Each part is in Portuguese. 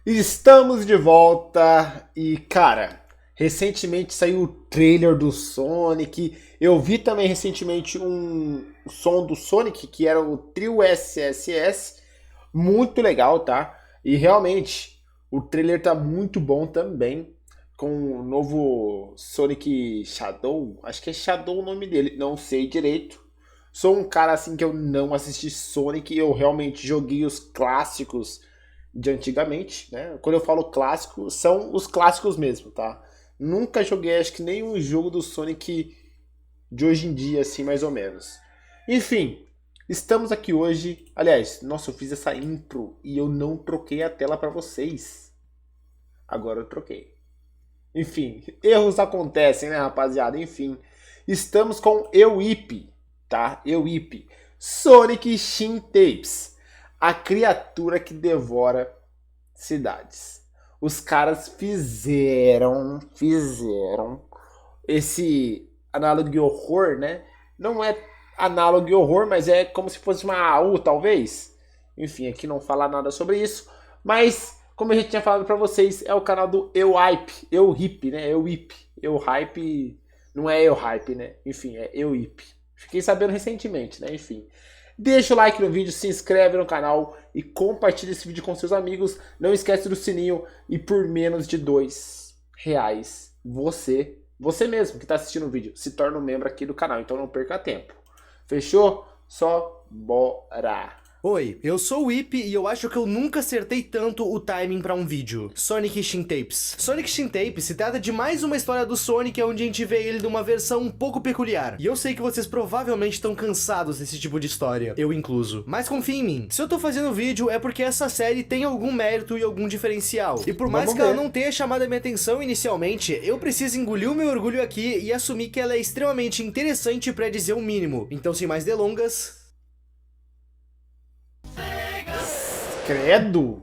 Estamos de volta e, cara, recentemente saiu o trailer do Sonic. Eu vi também recentemente um som do Sonic, que era o Trio SSS. Muito legal, tá? E realmente, o trailer tá muito bom também. Com o novo Sonic Shadow. Acho que é Shadow o nome dele, não sei direito. Sou um cara assim que eu não assisti Sonic, eu realmente joguei os clássicos de antigamente, né? Quando eu falo clássico, são os clássicos mesmo, tá? Nunca joguei, acho que nenhum jogo do Sonic de hoje em dia, assim, mais ou menos. Enfim, estamos aqui hoje. Aliás, nossa, eu fiz essa intro e eu não troquei a tela pra vocês. Agora eu troquei. Enfim, erros acontecem, né, rapaziada? Enfim, estamos com Euip, tá? Euip. Sonic Shin Tapes. A criatura que devora cidades. Os caras fizeram esse análogo horror, né? Não é análogo horror, mas é como se fosse uma AU, talvez. Enfim, aqui não fala nada sobre isso, mas como eu já tinha falado pra vocês, é o canal do Euhype, Euhype, né? Euhype, Euhype, não é Euhype, né? Enfim, é Euhype. Fiquei sabendo recentemente, né? Enfim. Deixa o like no vídeo, se inscreve no canal e compartilha esse vídeo com seus amigos. Não esquece do sininho e por menos de R$ 2, você mesmo que está assistindo o vídeo, se torna um membro aqui do canal. Então não perca tempo. Fechou? Só bora! Oi, eu sou o Ip e eu acho que eu nunca acertei tanto o timing pra um vídeo. Sonic Shin Tapes. Sonic Shin Tapes se trata de mais uma história do Sonic onde a gente vê ele numa versão um pouco peculiar. E eu sei que vocês provavelmente estão cansados desse tipo de história, eu incluso. Mas confia em mim, se eu tô fazendo vídeo é porque essa série tem algum mérito e algum diferencial. E por mais que ela não tenha chamado a minha atenção inicialmente, eu preciso engolir o meu orgulho aqui e assumir que ela é extremamente interessante pra dizer o mínimo. Então sem mais delongas... Credo!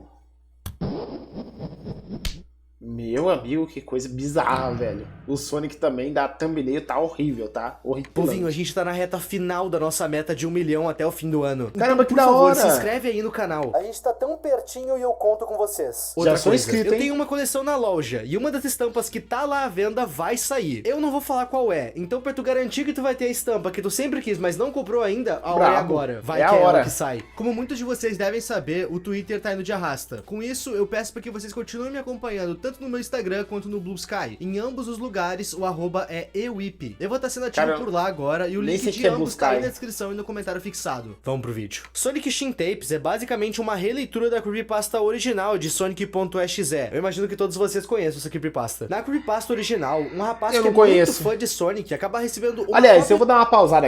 Meu amigo, que coisa bizarra, velho. O Sonic também da thumbnail tá horrível, tá? Povinho, a Horripilante. gente tá na reta final da nossa meta de 1 milhão até o fim do ano. Caramba, Então, que por da favor, hora! se inscreve aí no canal. A gente tá tão pertinho e eu conto com vocês. Outra sou coisa, inscrito, eu hein? tenho uma coleção na loja e uma das estampas que tá lá à venda vai sair. Eu não vou falar qual é, então pra tu garantir que tu vai ter a estampa que tu sempre quis, mas não comprou ainda, a hora é Brabo. agora. Vai É a que é hora. ela que sai. Como muitos de vocês devem saber, o Twitter tá indo de arrasta. Com isso, eu peço pra que vocês continuem me acompanhando tanto no meu Instagram quanto no Blue Sky. Em ambos os lugares, o arroba é euip. Eu vou estar sendo ativo Cara, por lá agora e o nem link sei de que é ambos tá aí Blue na Sky. descrição e no comentário fixado. Vamos pro vídeo. Sonic Shin Tapes é basicamente uma releitura da creepypasta original de Sonic.exe. Eu imagino que todos vocês conheçam essa creepypasta. Na creepypasta original, um rapaz Eu que é não conheço. muito fã de Sonic acaba recebendo uma Aliás, cópia... eu vou dar uma pausada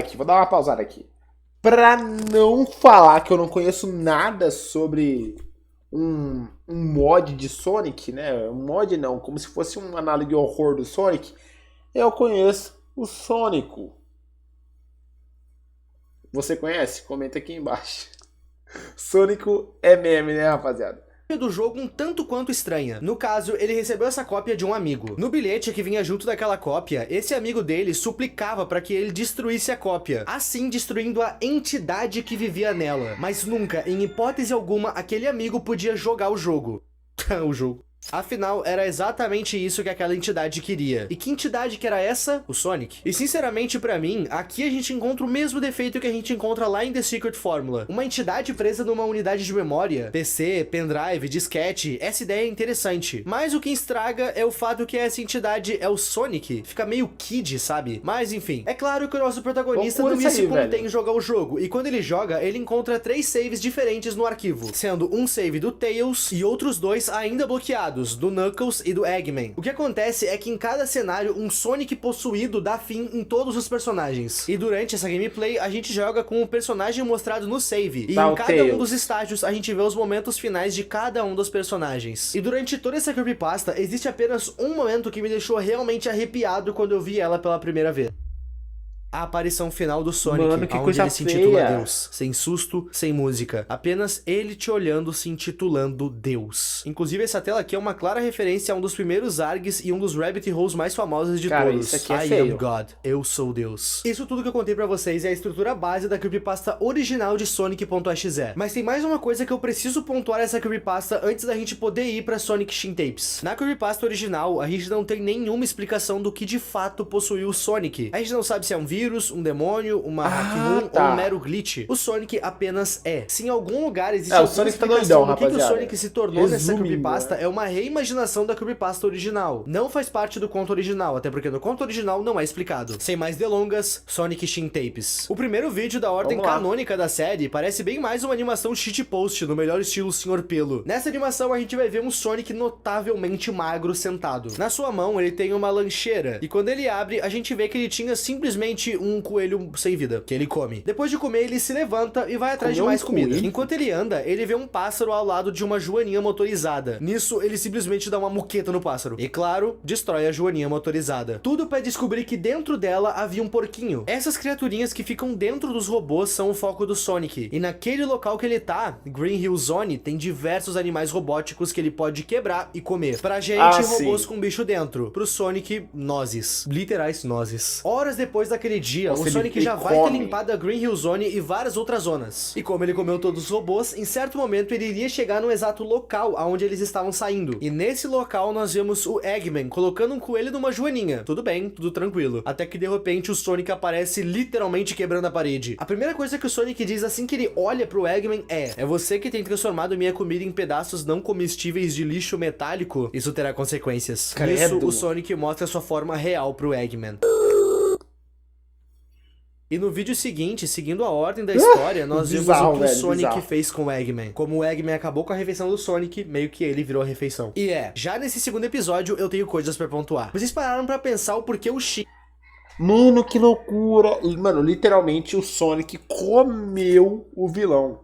aqui, Pra não falar que eu não conheço nada sobre um mod de Sonic, né? Um mod não, como se fosse um análogo horror do Sonic. Eu conheço o Sônico. Você conhece? Comenta aqui embaixo. Sônico é meme, né, rapaziada? do jogo um tanto quanto estranha. No caso, ele recebeu essa cópia de um amigo. No bilhete que vinha junto daquela cópia, esse amigo dele suplicava para que ele destruísse a cópia, assim destruindo a entidade que vivia nela. Mas nunca, em hipótese alguma, aquele amigo podia jogar o jogo. O jogo. Afinal, era exatamente isso que aquela entidade queria. E que entidade que era essa? O Sonic. E sinceramente pra mim, aqui a gente encontra o mesmo defeito que a gente encontra lá em The Secret Formula. Uma entidade presa numa unidade de memória, PC, pendrive, disquete, essa ideia é interessante. Mas o que estraga é o fato que essa entidade é o Sonic. Fica meio kid, sabe? Mas enfim, é claro que o nosso protagonista Loucura não isso se aí, contém velho. em jogar o jogo. E quando ele joga, ele encontra 3 saves diferentes no arquivo, sendo um save do Tails e outros 2 ainda bloqueados, do Knuckles e do Eggman. O que acontece é que em cada cenário, um Sonic possuído dá fim em todos os personagens. E durante essa gameplay, a gente joga com o personagem mostrado no save. E Tá, em o cada Tails. um dos estágios, a gente vê os momentos finais de cada um dos personagens. E durante toda essa creepypasta, existe apenas um momento que me deixou realmente arrepiado quando eu vi ela pela primeira vez. A aparição final do Sonic, Mano, que onde coisa ele se intitula feia. Deus. Sem susto, sem música. Apenas ele te olhando, se intitulando Deus. Inclusive, essa tela aqui é uma clara referência a um dos primeiros ARGs e um dos rabbit holes mais famosos de Cara, todos. isso aqui é I feio. am God. Eu sou Deus. Isso tudo que eu contei pra vocês é a estrutura base da creepypasta original de Sonic.exe. Mas tem mais uma coisa que eu preciso pontuar essa creepypasta antes da gente poder ir pra Sonic Shin Tapes. Na creepypasta original, a gente não tem nenhuma explicação do que de fato possuiu o Sonic. A gente não sabe se é um vírus, um demônio, uma hack room ou um mero glitch. O Sonic apenas é. Se em algum lugar existe o alguma Sonic tá explicação doidão, do que o rapaziada. Sonic se tornou nessa Resumindo, creepypasta, é uma reimaginação da creepypasta original. Não faz parte do conto original, até porque no conto original não é explicado. Sem mais delongas, Sonic Shin Tapes. O primeiro vídeo da ordem Vamos lá. canônica da série parece bem mais uma animação shitpost, no melhor estilo Sr. Pelo. Nessa animação a gente vai ver um Sonic notavelmente magro sentado. Na sua mão ele tem uma lancheira, e quando ele abre, a gente vê que ele tinha simplesmente um coelho sem vida, que ele come. Depois de comer, ele se levanta e vai atrás de Comeu mais um comida. coelho? Enquanto ele anda, ele vê um pássaro ao lado de uma joaninha motorizada. Nisso, ele simplesmente dá uma muqueta no pássaro. E claro, destrói a joaninha motorizada. Tudo pra descobrir que dentro dela havia um porquinho. Essas criaturinhas que ficam dentro dos robôs são o foco do Sonic. E naquele local que ele tá, Green Hill Zone, tem diversos animais robóticos que ele pode quebrar e comer. Pra gente, robôs sim. com bicho dentro. Pro Sonic, nozes. Literais nozes. Horas depois daquele dia, Nossa, o ele- Sonic ele já vai ter come. limpado a Green Hill Zone e várias outras zonas. E como ele comeu todos os robôs, em certo momento ele iria chegar no exato local aonde eles estavam saindo. E nesse local nós vemos o Eggman colocando um coelho numa joaninha. Tudo bem, tudo tranquilo. Até que de repente o Sonic aparece literalmente quebrando a parede. A primeira coisa que o Sonic diz assim que ele olha pro Eggman é você que tem transformado minha comida em pedaços não comestíveis de lixo metálico? Isso terá consequências. Credo. Nisso, o Sonic mostra sua forma real pro Eggman. E no vídeo seguinte, seguindo a ordem da história, nós vimos Bizarro, o que o velho, Sonic bizarro. fez com o Eggman. Como o Eggman acabou com a refeição do Sonic, meio que ele virou a refeição. E já nesse segundo episódio eu tenho coisas pra pontuar. Vocês pararam pra pensar o porquê o Shin Mano, que loucura. Mano, literalmente o Sonic comeu o vilão.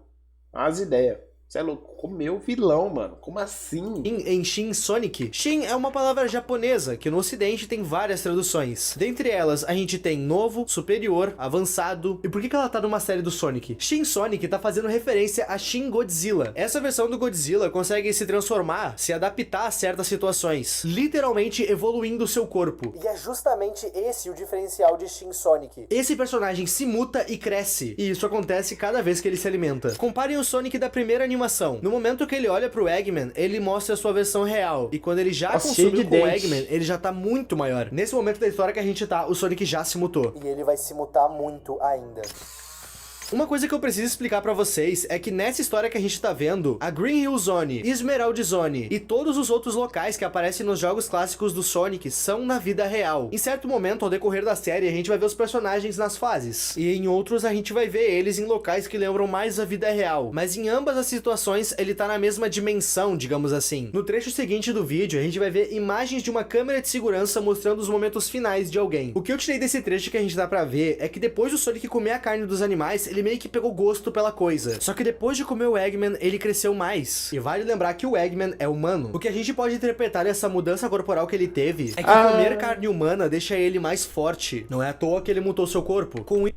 As ideias. Você é louco? Comeu o vilão, mano. Como assim? em Shin Sonic? Shin é uma palavra japonesa que no ocidente tem várias traduções. Dentre elas, a gente tem novo, superior, avançado. E por que ela tá numa série do Sonic? Shin Sonic tá fazendo referência a Shin Godzilla. Essa versão do Godzilla consegue se transformar, se adaptar a certas situações, literalmente evoluindo o seu corpo. E é justamente esse o diferencial de Shin Sonic. Esse personagem se muta e cresce, e isso acontece cada vez que ele se alimenta. Comparem o Sonic da primeira animação. No momento que ele olha pro Eggman, ele mostra a sua versão real, e quando ele já Nossa, cheio consumiu de com o dente. Eggman, ele já tá muito maior. Nesse momento da história que a gente tá, o Sonic já se mutou. E ele vai se mutar muito ainda. Uma coisa que eu preciso explicar pra vocês é que nessa história que a gente tá vendo, a Green Hill Zone, Emerald Zone e todos os outros locais que aparecem nos jogos clássicos do Sonic são na vida real. Em certo momento, ao decorrer da série, a gente vai ver os personagens nas fases, e em outros a gente vai ver eles em locais que lembram mais a vida real. Mas em ambas as situações, ele tá na mesma dimensão, digamos assim. No trecho seguinte do vídeo, a gente vai ver imagens de uma câmera de segurança mostrando os momentos finais de alguém. O que eu tirei desse trecho que a gente dá pra ver é que depois do Sonic comer a carne dos animais, ele meio que pegou gosto pela coisa. Só que depois de comer o Eggman, ele cresceu mais. E vale lembrar que o Eggman é humano. O que a gente pode interpretar dessa mudança corporal que ele teve é que comer carne humana deixa ele mais forte. Não é à toa que ele mutou seu corpo. Com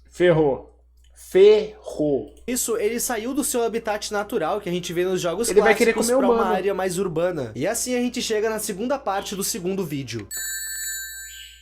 Ferrou. Ferrou. isso, ele saiu do seu habitat natural que a gente vê nos jogos Ele vai querer clássicos comer pra uma humano. área mais urbana. E assim a gente chega na segunda parte do segundo vídeo.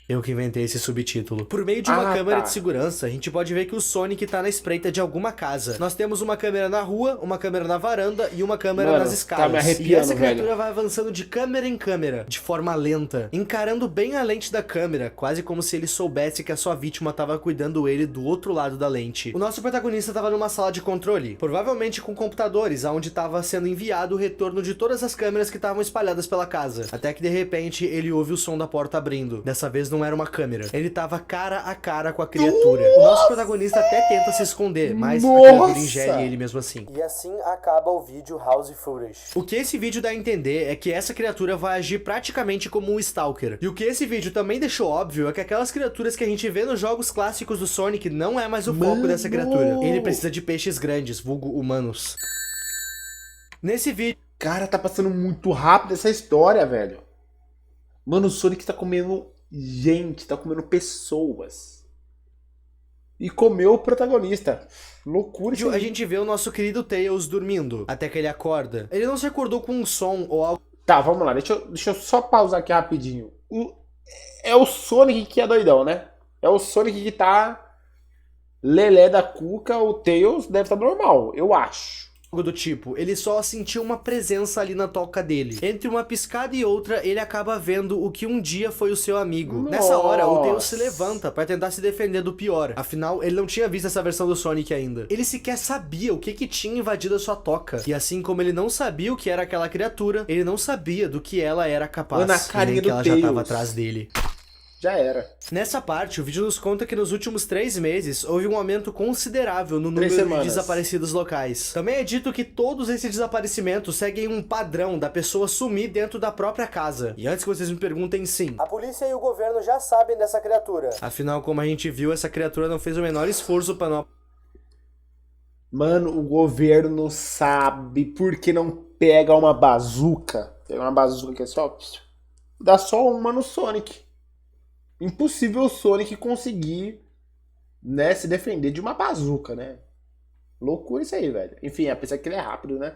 Eu que inventei esse subtítulo. Por meio de uma câmera de segurança, a gente pode ver que o Sonic tá na espreita de alguma casa. Nós temos uma câmera na rua, uma câmera na varanda e uma câmera Mano, nas tá escadas. me arrepiando, E essa velho. criatura vai avançando de câmera em câmera, de forma lenta, encarando bem a lente da câmera, quase como se ele soubesse que a sua vítima tava cuidando ele do outro lado da lente. O nosso protagonista tava numa sala de controle, provavelmente com computadores, aonde tava sendo enviado o retorno de todas as câmeras que estavam espalhadas pela casa. Até que de repente ele ouve o som da porta abrindo. Dessa vez não era uma câmera. Ele tava cara a cara com a criatura. O nosso protagonista até tenta se esconder, mas a criatura ingere ele mesmo assim. E assim acaba o vídeo House Footage. O que esse vídeo dá a entender é que essa criatura vai agir praticamente como um Stalker. E o que esse vídeo também deixou óbvio é que aquelas criaturas que a gente vê nos jogos clássicos do Sonic não é mais o foco dessa criatura. Ele precisa de peixes grandes, vulgo humanos. Nesse vídeo... Cara, tá passando muito rápido essa história, velho. Mano, o Sonic tá comendo gente, tá comendo pessoas. e comeu o protagonista. Loucura isso A aí. gente vê o nosso querido Tails dormindo, até que ele acorda. Ele não se acordou com um som ou algo Tá, vamos lá. Deixa eu só pausar aqui rapidinho. É o Sonic que é doidão, né? É o Sonic que tá lelé da cuca. O Tails deve estar normal, eu acho. do tipo, ele só sentiu uma presença ali na toca dele. Entre uma piscada e outra, ele acaba vendo o que um dia foi o seu amigo. Nossa. Nessa hora, o Tails se levanta pra tentar se defender do pior. Afinal, ele não tinha visto essa versão do Sonic ainda. Ele sequer sabia o que tinha invadido a sua toca. E assim como ele não sabia o que era aquela criatura, ele não sabia do que ela era capaz. Mano, a carinha nem que do ela já tava Tails. atrás dele. Já era. Nessa parte, o vídeo nos conta que nos últimos 3 meses houve um aumento considerável no número de semanas. desaparecidos locais. Também é dito que todos esses desaparecimentos seguem um padrão da pessoa sumir dentro da própria casa. E antes que vocês me perguntem, sim. A polícia e o governo já sabem dessa criatura. Afinal, como a gente viu, essa criatura não fez o menor esforço pra não... Mano, o governo sabe por que não pega uma bazuca. Pega uma bazuca que é só... Dá só uma no Sonic. Impossível o Sonic conseguir, né, se defender de uma bazuca, né? Loucura isso aí, velho. Enfim, apesar que ele é rápido, né?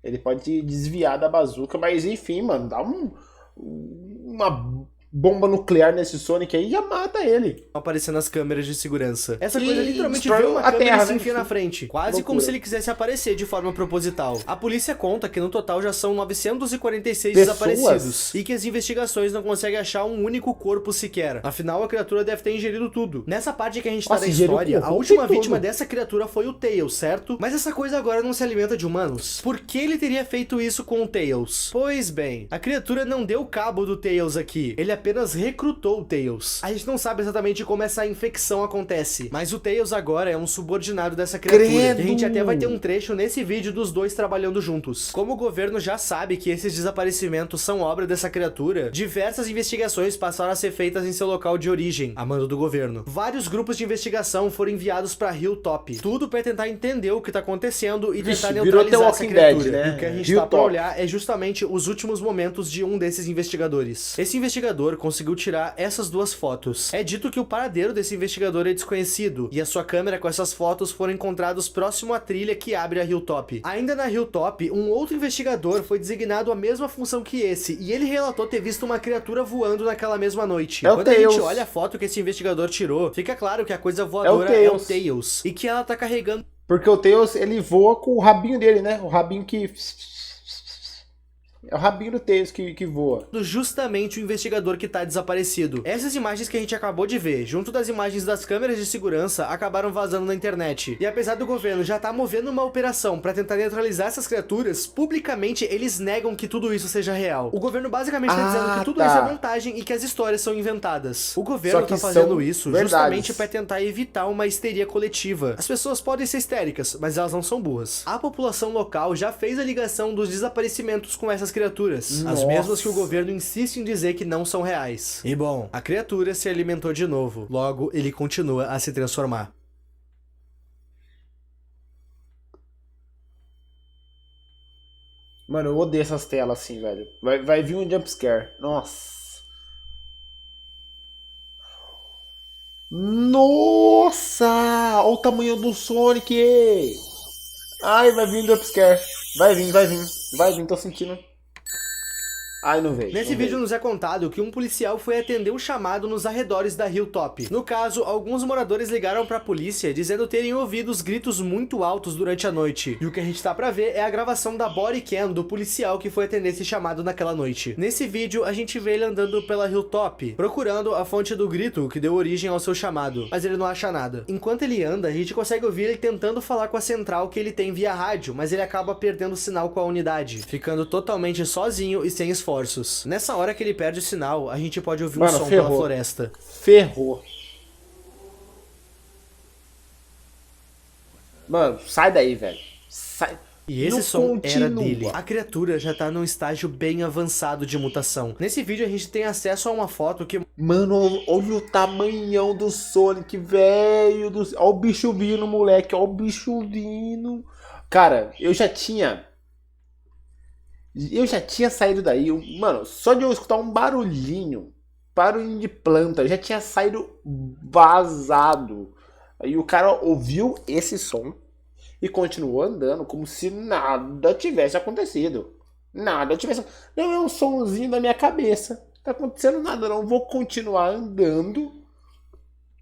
Ele pode desviar da bazuca, mas enfim, mano, dá uma bomba nuclear nesse Sonic aí e já mata ele. aparecer nas câmeras de segurança. Essa E coisa literalmente destrói vê uma a câmera Terra, e se né? enfia na frente. Quase como Loucura. se ele quisesse aparecer de forma proposital. A polícia conta que no total já são 946 Pessoas? desaparecidos. E que as investigações não conseguem achar um único corpo sequer. Afinal, a criatura deve ter ingerido tudo. Nessa parte que a gente tá Nossa, da ingeriu história, a tudo, última tudo. vítima dessa criatura foi o Tails, certo? Mas essa coisa agora não se alimenta de humanos. Por que ele teria feito isso com o Tails? Pois bem, a criatura não deu cabo do Tails aqui. Ele apenas recrutou o Tails. A gente não sabe exatamente como essa infecção acontece, mas o Tails agora é um subordinado dessa criatura. Credo! E a gente até vai ter um trecho nesse vídeo dos dois trabalhando juntos. Como o governo já sabe que esses desaparecimentos são obra dessa criatura, diversas investigações passaram a ser feitas em seu local de origem, a mando do governo. Vários grupos de investigação foram enviados pra Hilltop, tudo pra tentar entender o que tá acontecendo e Vixe, tentar virou The neutralizar essa Walking criatura. Dead, né? E o que a gente tá pra Hilltop. olhar é justamente os últimos momentos de um desses investigadores. Esse investigador conseguiu tirar essas duas fotos. É dito que o paradeiro desse investigador é desconhecido, e a sua câmera com essas fotos foram encontrados próximo à trilha que abre a Hilltop. Ainda na Hilltop, um outro investigador foi designado a mesma função que esse, e ele relatou ter visto uma criatura voando naquela mesma noite. É o Quando a gente Tails. olha a foto que esse investigador tirou, fica claro que a coisa voadora é o Tails, e que ela tá carregando Porque o Tails, ele voa com o rabinho dele, né? O rabinho que... É o rabinho do Tails que voa. justamente o investigador que tá desaparecido. Essas imagens que a gente acabou de ver, junto das imagens das câmeras de segurança, acabaram vazando na internet. E apesar do governo já tá movendo uma operação pra tentar neutralizar essas criaturas, publicamente eles negam que tudo isso seja real. O governo basicamente tá dizendo que tudo isso é montagem e que as histórias são inventadas. O governo Só que tá fazendo são isso verdades. justamente pra tentar evitar uma histeria coletiva. As pessoas podem ser histéricas, mas elas não são burras. A população local já fez a ligação dos desaparecimentos com essas criaturas, as Nossa. mesmas que o governo insiste em dizer que não são reais. E bom, a criatura se alimentou de novo, logo ele continua a se transformar. Mano, eu odeio essas telas assim, velho. Vai vir um jumpscare. Nossa. Nossa! Olha o tamanho do Sonic! Ai, vai vir um jumpscare. Vai vir, tô sentindo. Ai, não vejo. Nesse não vídeo vejo. nos é contado que um policial foi atender um chamado nos arredores da Hilltop. No caso, alguns moradores ligaram pra polícia dizendo terem ouvido os gritos muito altos durante a noite. E o que a gente tá pra ver é a gravação da body cam do policial que foi atender esse chamado naquela noite. Nesse vídeo, a gente vê ele andando pela Hilltop, procurando a fonte do grito que deu origem ao seu chamado, mas ele não acha nada. Enquanto ele anda, a gente consegue ouvir ele tentando falar com a central que ele tem via rádio, mas ele acaba perdendo o sinal com a unidade, ficando totalmente sozinho e sem esforços. Nessa hora que ele perde o sinal, a gente pode ouvir um Mano, som ferrou. pela floresta. Ferrou. Mano, sai daí, velho. Sai. E esse Não som era continua. dele. A criatura já tá num estágio bem avançado de mutação. Nesse vídeo a gente tem acesso a uma foto que Mano, olha o tamanhão do Sonic, velho. Olha o bicho vindo, moleque. Olha o bicho vindo. Cara, eu já tinha saído daí. Mano, só de eu escutar um barulhinho. barulhinho de planta, já tinha saído vazado. Aí o cara ouviu esse som e continuou andando como se nada tivesse acontecido. Nada tivesse. Não, é um somzinho da minha cabeça. Não tá acontecendo nada, não. Vou continuar andando.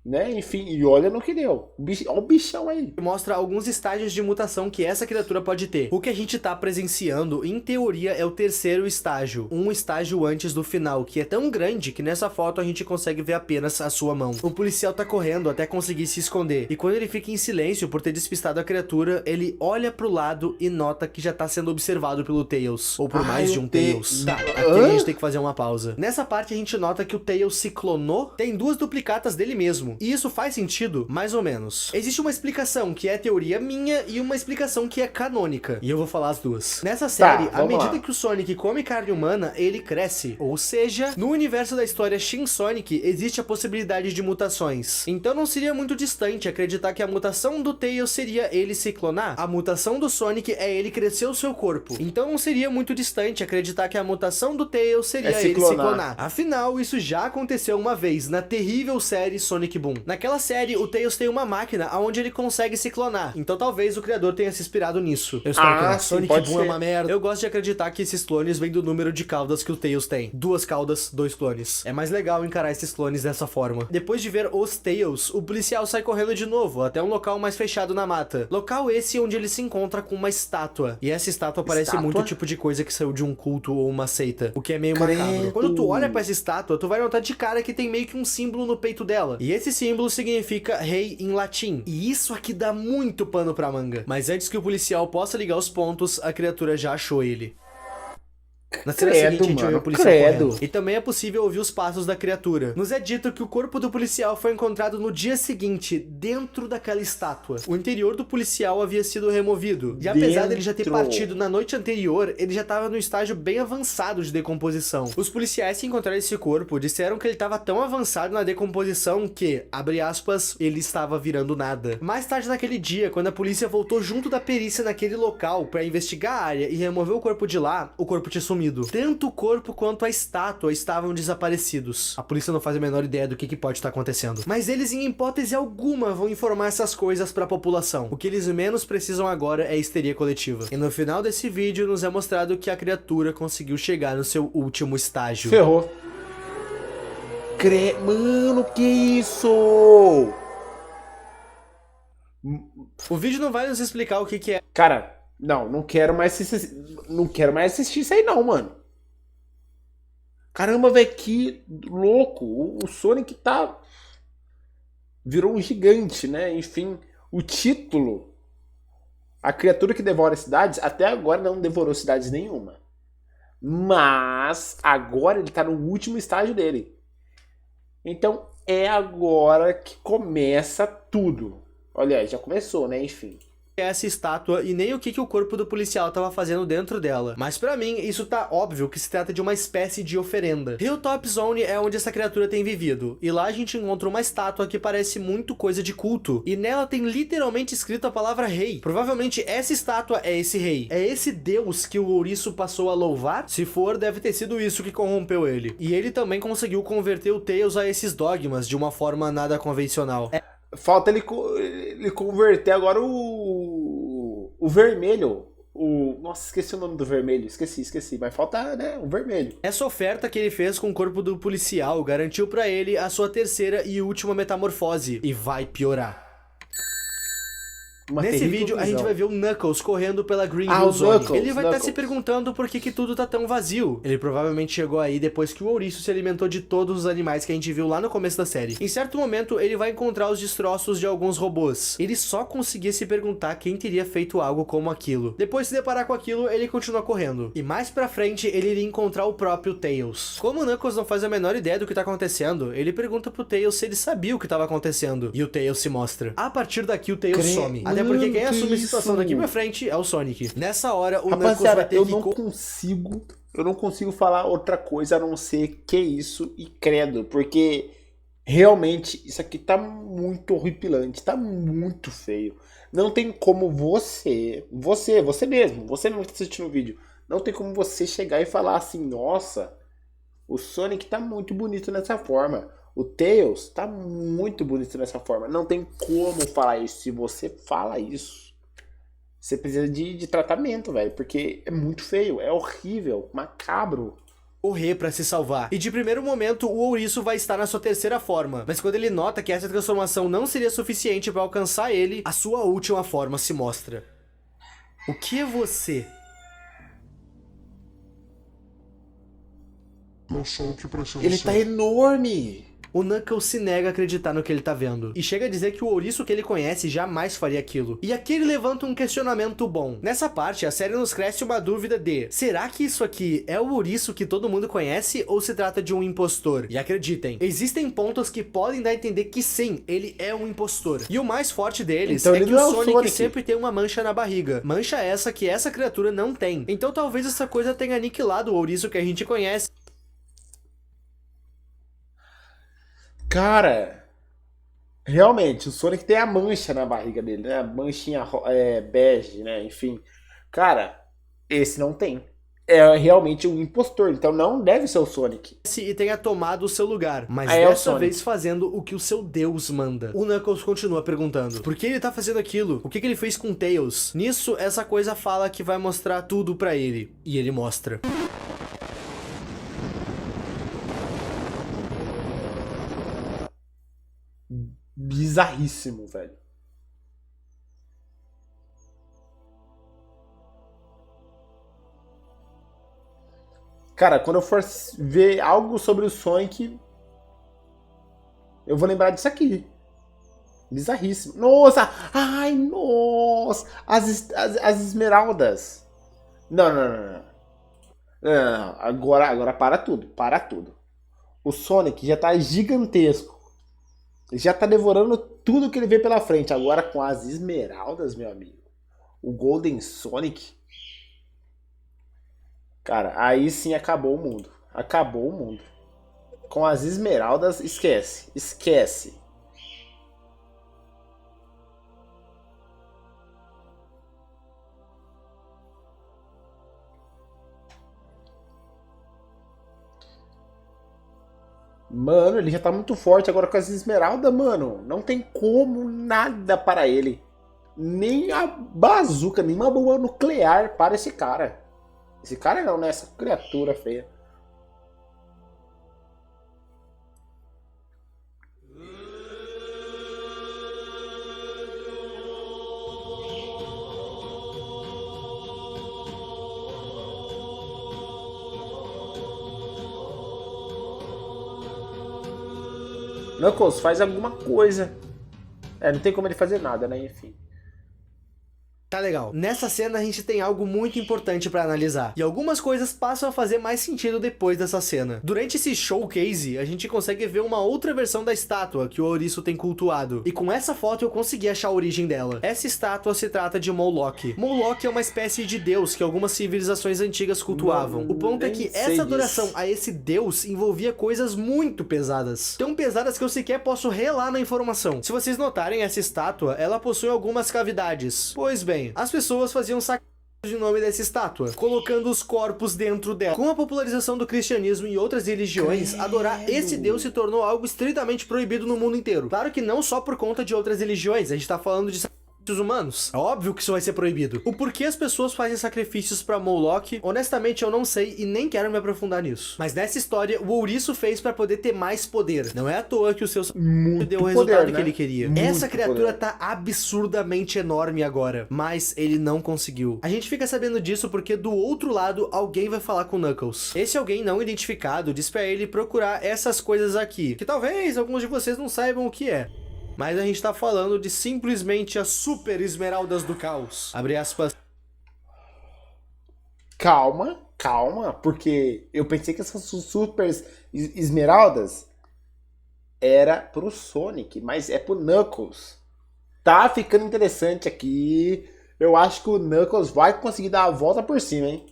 Né? Enfim, e olha no que deu. Olha o bichão aí. Mostra alguns estágios de mutação que essa criatura pode ter. O que a gente tá presenciando, em teoria, é o terceiro estágio. Um estágio antes do final, que é tão grande que nessa foto a gente consegue ver apenas a sua mão. O policial tá correndo até conseguir se esconder. E quando ele fica em silêncio por ter despistado a criatura, ele olha pro lado e nota que já tá sendo observado pelo Tails. Ou por mais de um Tails. Tá, aqui a gente tem que fazer uma pausa. Nessa parte a gente nota que o Tails se clonou. Tem duas duplicatas dele mesmo. E isso faz sentido, mais ou menos. Existe uma explicação que é teoria minha e uma explicação que é canônica. E eu vou falar as duas. Nessa série, à medida que o Sonic come carne humana, ele cresce. Ou seja, no universo da história Shin Sonic, existe a possibilidade de mutações. Então não seria muito distante acreditar que a mutação do Tails seria ele se clonar. A mutação do Sonic é ele crescer o seu corpo. Então não seria muito distante acreditar que a mutação do Tails seria ele se clonar. Afinal, isso já aconteceu uma vez na terrível série Sonic Boom. Naquela série, o Tails tem uma máquina onde ele consegue se clonar. Então talvez o criador tenha se inspirado nisso. Eu espero que não. Sonic Boom é uma merda. Eu gosto de acreditar que esses clones vêm do número de caudas que o Tails tem. 2 caudas, 2 clones. É mais legal encarar esses clones dessa forma. Depois de ver os Tails, o policial sai correndo de novo, até um local mais fechado na mata. Local esse onde ele se encontra com uma estátua. E essa estátua parece muito o tipo de coisa que saiu de um culto ou uma seita. O que é meio macabro. Quando tu olha pra essa estátua, tu vai notar de cara que tem meio que um símbolo no peito dela. E esse símbolo significa rei em latim. E isso aqui dá muito pano pra manga. Mas antes que o policial possa ligar os pontos, a criatura já achou ele. Na cena seguinte, a gente ouve o policial correndo. E também é possível ouvir os passos da criatura. Nos é dito que o corpo do policial foi encontrado no dia seguinte, dentro daquela estátua. O interior do policial havia sido removido. E apesar dele já ter partido na noite anterior, ele já estava no estágio bem avançado de decomposição. Os policiais que encontraram esse corpo disseram que ele estava tão avançado na decomposição que, abre aspas, ele estava virando nada. Mais tarde naquele dia, quando a polícia voltou junto da perícia naquele local para investigar a área e remover o corpo de lá, o corpo tinha sumido. Tanto o corpo quanto a estátua estavam desaparecidos. A polícia não faz a menor ideia do que pode estar acontecendo. Mas eles, em hipótese alguma, vão informar essas coisas para a população. O que eles menos precisam agora é histeria coletiva. E no final desse vídeo, nos é mostrado que a criatura conseguiu chegar no seu último estágio. Ferrou. Mano, que isso? O vídeo não vai nos explicar o que é. Cara... Não quero mais assistir isso aí não, mano. Caramba, velho, que louco. O Sonic tá... Virou um gigante, né? Enfim, o título... A criatura que devora cidades, até agora não devorou cidades nenhuma. Mas agora ele tá no último estágio dele. Então é agora que começa tudo. Olha, já começou, né? Enfim... essa estátua e nem o que o corpo do policial tava fazendo dentro dela. Mas pra mim, isso tá óbvio que se trata de uma espécie de oferenda. Hilltop Zone é onde essa criatura tem vivido, e lá a gente encontra uma estátua que parece muito coisa de culto, e nela tem literalmente escrito a palavra rei. Provavelmente essa estátua é esse rei. É esse deus que o ouriço passou a louvar? Se for, deve ter sido isso que corrompeu ele. E ele também conseguiu converter o Tails a esses dogmas de uma forma nada convencional. Falta ele converter agora o vermelho. Nossa, esqueci o nome do vermelho. Esqueci. Mas falta, né, o vermelho. Essa oferta que ele fez com o corpo do policial garantiu pra ele a sua terceira e última metamorfose. E vai piorar. Nesse vídeo, a gente vai ver o Knuckles correndo pela Green Hill Zone. Ele vai estar se perguntando por que tudo tá tão vazio. Ele provavelmente chegou aí depois que o ouriço se alimentou de todos os animais que a gente viu lá no começo da série. Em certo momento, ele vai encontrar os destroços de alguns robôs. Ele só conseguia se perguntar quem teria feito algo como aquilo. Depois de se deparar com aquilo, ele continua correndo. E mais pra frente, ele iria encontrar o próprio Tails. Como o Knuckles não faz a menor ideia do que tá acontecendo, ele pergunta pro Tails se ele sabia o que tava acontecendo. E o Tails se mostra. A partir daqui, o Tails some. Até porque quem assume a situação daqui pra frente é o Sonic. Nessa hora, o Knuckles vai ter eu não consigo falar outra coisa a não ser que isso e credo, porque realmente isso aqui tá muito horripilante, tá muito feio. Não tem como você mesmo que tá assistindo o vídeo, não tem como você chegar e falar assim, nossa, O Sonic tá muito bonito nessa forma. O Tails tá muito bonito nessa forma. Não tem como falar isso. Se você fala isso, você precisa de tratamento, velho. Porque é muito feio, é horrível, macabro. Correr pra se salvar. E de primeiro momento, o ouriço vai estar na sua terceira forma. Mas quando ele nota que essa transformação não seria suficiente pra alcançar ele, a sua última forma se mostra. O que é você? Ele tá enorme. O Knuckles se nega a acreditar no que ele tá vendo, e chega a dizer que o ouriço que ele conhece jamais faria aquilo. E aqui ele levanta um questionamento bom. Nessa parte, a série nos cresce uma dúvida de: será que isso aqui é o ouriço que todo mundo conhece ou se trata de um impostor? E acreditem, existem pontos que podem dar a entender que sim, ele é um impostor. E o mais forte deles Então é ele que não é o o Sonic Sonic. sempre tem uma mancha na barriga. Mancha essa que essa criatura não tem. Então talvez essa coisa tenha aniquilado o ouriço que a gente conhece. Cara, realmente, o Sonic tem a mancha na barriga dele, né? A manchinha bege, né? Enfim. Cara, esse não tem. É realmente um impostor, então não deve ser o Sonic. E tenha tomado o seu lugar, mas É o dessa Sonic. vez fazendo o que o seu Deus manda. O Knuckles continua perguntando: por que ele tá fazendo aquilo? O que ele fez com Tails? Nisso, essa coisa fala que vai mostrar tudo pra ele. E ele mostra. Bizarríssimo, velho. Cara, quando eu for ver algo sobre o Sonic, eu vou lembrar disso aqui. Bizarríssimo. Nossa! Ai, nossa! As esmeraldas. Não, não, não, não. Não, agora para tudo. Para tudo. O Sonic já tá gigantesco. Já tá devorando tudo que ele vê pela frente. Agora com as esmeraldas, meu amigo. O Golden Sonic. Cara, aí sim acabou o mundo. Acabou o mundo. Com as esmeraldas, esquece. Esquece. Mano, ele já tá muito forte agora com as esmeraldas, mano. Não tem como nada para ele. Nem a bazuca, nem uma bomba nuclear para esse cara. Esse cara não, né? Essa criatura feia. Knuckles, faz alguma coisa. Não tem como ele fazer nada, né? Enfim. Tá legal. Nessa cena a gente tem algo muito importante pra analisar. E algumas coisas passam a fazer mais sentido depois dessa cena. Durante esse showcase, a gente consegue ver uma outra versão da estátua que o ouriço tem cultuado. E com essa foto eu consegui achar a origem dela. Essa estátua se trata de Moloch. Moloch é uma espécie de deus que algumas civilizações antigas cultuavam. O ponto é que essa adoração a esse deus envolvia coisas muito pesadas. Tão pesadas que eu sequer posso relar na informação. Se vocês notarem, essa estátua, ela possui algumas cavidades. Pois bem, as pessoas faziam sacrifícios de nome dessa estátua, colocando os corpos dentro dela. Com a popularização do cristianismo e outras religiões, adorar esse deus se tornou algo estritamente proibido no mundo inteiro. Claro que não só por conta de outras religiões, a gente tá falando de sacrifícios humanos. É óbvio que isso vai ser proibido. O porquê as pessoas fazem sacrifícios pra Moloch, honestamente eu não sei e nem quero me aprofundar nisso. Mas nessa história, o ouriço fez pra poder ter mais poder. Não é à toa que o seu Muito deu o resultado poder, que né? ele queria. Muito Essa criatura poder. tá absurdamente enorme agora, mas ele não conseguiu. A gente fica sabendo disso porque do outro lado alguém vai falar com o Knuckles. Esse alguém não identificado diz pra ele procurar essas coisas aqui, que talvez alguns de vocês não saibam o que é. Mas a gente tá falando de simplesmente as super esmeraldas do caos. Abre aspas. Calma, calma, porque eu pensei que essas super esmeraldas era pro Sonic, mas é pro Knuckles. Tá ficando interessante aqui. Eu acho que o Knuckles vai conseguir dar a volta por cima, hein?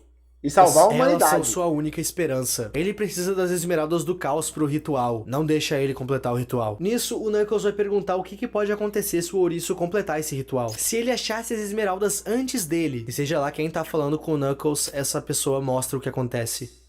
E salvar a Elas são humanidade. sua única esperança. Ele precisa das esmeraldas do caos pro ritual. Não deixa ele completar o ritual. Nisso, o Knuckles vai perguntar o que pode acontecer se o ouriço completar esse ritual. Se ele achasse as esmeraldas antes dele, e seja lá quem tá falando com o Knuckles, essa pessoa mostra o que acontece.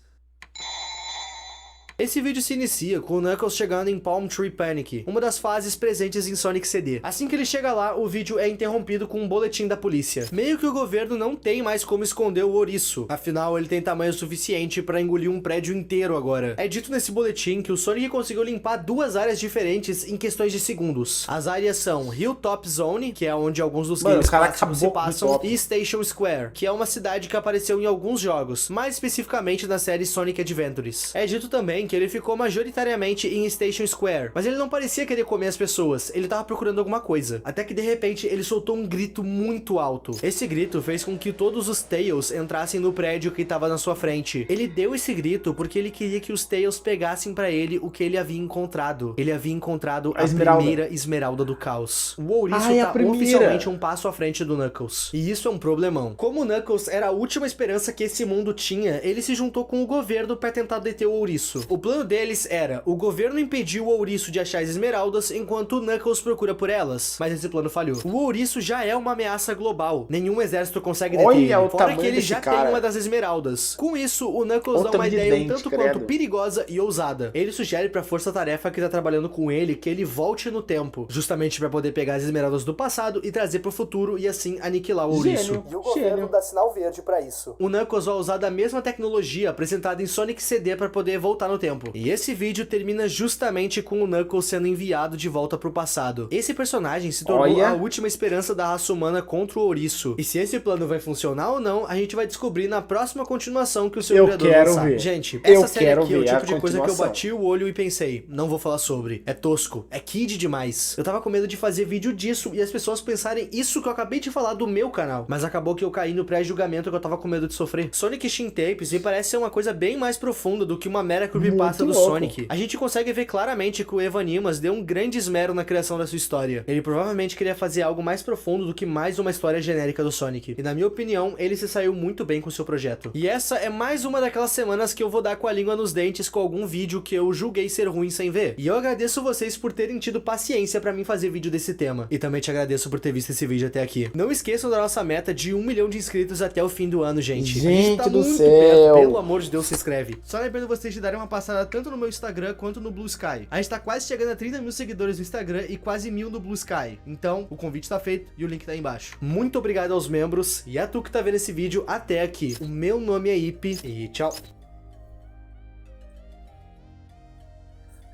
Esse vídeo se inicia com o Knuckles chegando em Palm Tree Panic, uma das fases presentes em Sonic CD. Assim que ele chega lá, o vídeo é interrompido com um boletim da polícia. Meio que o governo não tem mais como esconder o ouriço, afinal ele tem tamanho suficiente pra engolir um prédio inteiro agora. É dito nesse boletim que o Sonic conseguiu limpar 2 áreas diferentes em questões de segundos. As áreas são Hilltop Zone, que é onde alguns dos games clássicos se passam, e Station Square, que é uma cidade que apareceu em alguns jogos, mais especificamente na série Sonic Adventures. É dito também que ele ficou majoritariamente em Station Square, mas ele não parecia querer comer as pessoas, ele tava procurando alguma coisa. Até que de repente ele soltou um grito muito alto. Esse grito fez com que todos os Tails entrassem no prédio que estava na sua frente. Ele deu esse grito porque ele queria que os Tails pegassem pra ele o que ele havia encontrado. Ele havia encontrado a primeira esmeralda do caos. O ouriço tá oficialmente um passo à frente do Knuckles. E isso é um problemão. Como o Knuckles era a última esperança que esse mundo tinha, ele se juntou com o governo pra tentar deter o ouriço. O plano deles era: o governo impediu o ouriço de achar as esmeraldas enquanto o Knuckles procura por elas. Mas esse plano falhou. O ouriço já é uma ameaça global. Nenhum exército consegue deter ele. Fora que ele já tem uma das esmeraldas. Com isso, o Knuckles dá uma ideia um tanto quanto perigosa e ousada. Ele sugere pra força-tarefa que tá trabalhando com ele que ele volte no tempo, justamente pra poder pegar as esmeraldas do passado e trazer pro futuro e assim aniquilar o ouriço. E o governo dá sinal verde pra isso. O Knuckles vai usar da mesma tecnologia apresentada em Sonic CD pra poder voltar no tempo. E esse vídeo termina justamente com o Knuckles sendo enviado de volta pro passado. Esse personagem se tornou a última esperança da raça humana contra o ouriço. E se esse plano vai funcionar ou não, a gente vai descobrir na próxima continuação que o seu criador lançar. Gente, essa série aqui é o tipo de coisa que eu bati o olho e pensei, não vou falar sobre. É tosco, é kid demais. Eu tava com medo de fazer vídeo disso e as pessoas pensarem isso que eu acabei de falar do meu canal. Mas acabou que eu caí no pré-julgamento que eu tava com medo de sofrer. Sonic Shin Tapes me parece ser uma coisa bem mais profunda do que uma mera creepypasta do Sonic. A gente consegue ver claramente que o Evanimas deu um grande esmero na criação da sua história. Ele provavelmente queria fazer algo mais profundo do que mais uma história genérica do Sonic. E na minha opinião, ele se saiu muito bem com o seu projeto. E essa é mais uma daquelas semanas que eu vou dar com a língua nos dentes com algum vídeo que eu julguei ser ruim sem ver. E eu agradeço vocês por terem tido paciência pra mim fazer vídeo desse tema. E também te agradeço por ter visto esse vídeo até aqui. Não esqueçam da nossa meta de 1 milhão de inscritos até o fim do ano, gente. A gente tá muito perto, pelo amor de Deus, se inscreve. Só lembrando vocês de darem uma passada tanto no meu Instagram quanto no Blue Sky. A gente tá quase chegando a 30 mil seguidores no Instagram e quase 1000 no Blue Sky. Então, o convite tá feito e o link tá aí embaixo. Muito obrigado aos membros e a tu que tá vendo esse vídeo até aqui. O meu nome é Ipe e tchau.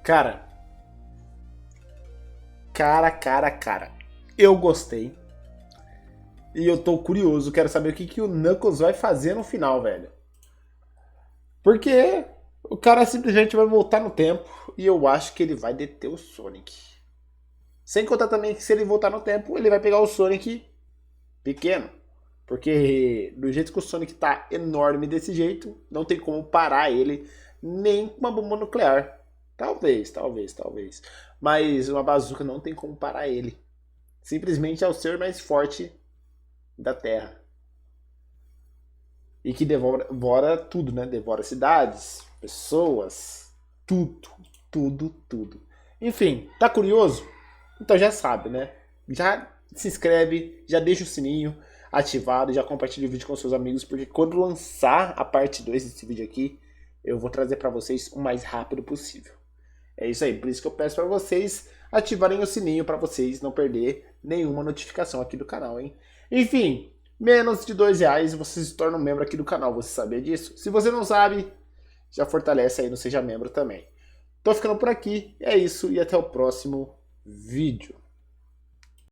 Cara. Eu gostei. E eu tô curioso, quero saber o que o Knuckles vai fazer no final, velho. Porque o cara simplesmente vai voltar no tempo e eu acho que ele vai deter o Sonic. Sem contar também que se ele voltar no tempo, ele vai pegar o Sonic pequeno. Porque do jeito que o Sonic tá enorme desse jeito, não tem como parar ele nem com uma bomba nuclear. Talvez. Mas uma bazuca não tem como parar ele. Simplesmente é o ser mais forte da Terra. E que devora tudo, né? Devora cidades, pessoas, tudo. Enfim, tá curioso? Então já sabe, né? Já se inscreve, já deixa o sininho ativado, já compartilha o vídeo com seus amigos, porque quando lançar a parte 2 desse vídeo aqui, eu vou trazer pra vocês o mais rápido possível. É isso aí, por isso que eu peço pra vocês ativarem o sininho pra vocês não perder nenhuma notificação aqui do canal, hein? Enfim, menos de R$2 você se torna um membro aqui do canal, você sabia disso? Se você não sabe, já fortalece aí no Seja Membro também. Tô ficando por aqui, é isso e até o próximo vídeo.